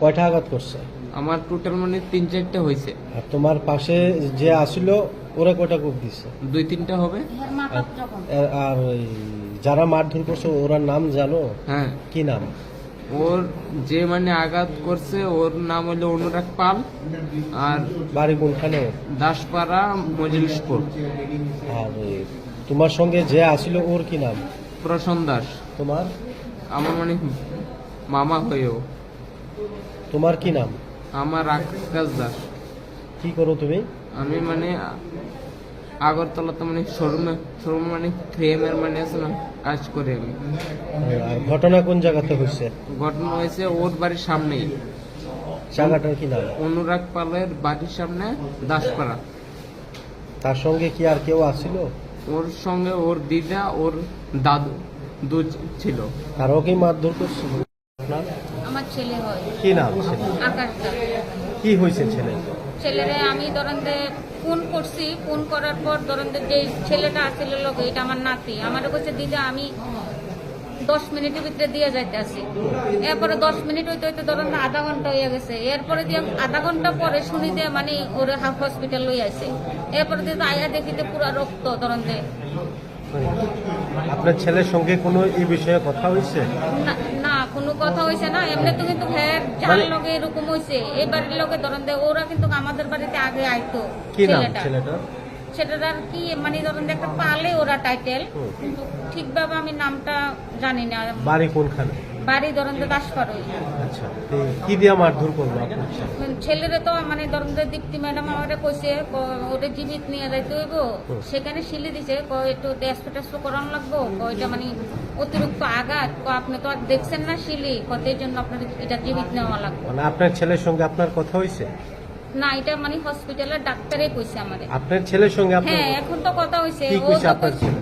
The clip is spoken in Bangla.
কয়টা আঘাত করছে? আমার টোটাল মানে 3-4টা হয়েছে। আর তোমার পাশে যে আসিল ওরা কয়টা কোপ দিচ্ছে? 2-3টা হবে। আর ওই যারা মারধর করছে ওরার নাম জানো? হ্যাঁ, কি নাম? ওর যে মানে আঘাত করছে ওর নাম হলো অনুরাগ পাল, আর বাড়ি কোনখানে? দাসপাড়া মজলিশপুর। আর ওই তোমার সঙ্গে যে আসিল ওর কি নাম? প্রসন্ন দাস। তোমার? আমার মানে মামা হয়েও। তোমার কি নাম? আমার আকাশ দাস। কি করো তুমি? আমি মানে আগরতলাতে মানে শোরুম মানে ফ্রেমের মানে আছে না, কাজ করি আমি। আর ঘটনা কোন জায়গাতে হয়েছে? ঘটনা হয়েছে ওর বাড়ির সামনেই। জায়গাটার কি নাম? অনুরাগ পালের বাড়ির সামনে দাসপাড়া। তার সঙ্গে কি আর কেউ আসিল? ওর সঙ্গে ওর দিদা, ওর দাদু ছিল। আর ওকে মারধর করছিল? না, আমার ছেলে হয়। কি নাম ছেলে? আকাশ দাস। কি হয়েছে ছেলে? ছেলেরে আমি ফোন করছি, ফোন করার পর যে ছেলেটা আসছিল লোক, এটা আমার নাতি, আমারও কাছে দিদা আমি 10 মিনিটের ভিতরে দিয়ে যাইতে আসি। এরপরে 10 মিনিট হইতে হইতে আধা ঘন্টা হয়ে গেছে। এরপরে দিয়ে আধা ঘন্টা পরে শুনি যে মানে ওর হসপিটাল লই আসে। এরপরে দিয়ে আয়া দেখিতে পুরা রক্ত আপনার ছেলের সঙ্গে কোনো এই বিষয়ে কথা হয়েছে? না, কোনো কথা হয়েছে না। এমনি তো কিন্তু ভ্যার যার লগে এরকম হয়েছে, এই বাড়ির লোকে ওরা কিন্তু আমাদের বাড়িতে আগে আইতো। কি নাম ছেলেটা? সেটার কি মানে একটা পালে ওরা টাইটেল, কিন্তু ঠিকভাবে আমি নামটা জানি না। বাড়ি কোনখানে? বাড়ি দাসপাড়াই। আচ্ছা, কি দিয়া মারধর করবো আপনার ছেলেরে তো মানে দীপ্তি ম্যাডাম আমাকে কইছে ওটা জীবিত নিয়ে যাইতে হইব, সেখানে শিলি দিছে, একটু টেস্ট করানো লাগবো, এটা মানে অতিরিক্ত আঘাত, আপনি তো আর দেখছেন না শিলি, এই জন্য আপনার এটা জীবিত নেওয়া লাগবে। মানে আপনার ছেলের সঙ্গে আপনার কথা হয়েছে? না, এটা মানে হসপিটালের ডাক্তারে কইছে আমাদের। আপনার ছেলের সঙ্গে হ্যাঁ, এখন তো কথা হইছে। কি কইছে আপনার ছেলে?